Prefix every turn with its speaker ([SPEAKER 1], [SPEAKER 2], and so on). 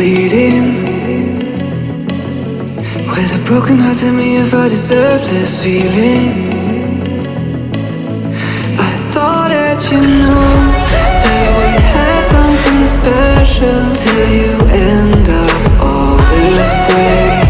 [SPEAKER 1] bleeding. With a broken heart, tell me if I deserve this feeling. I thought that you knew that we had something special, till you end up all this way.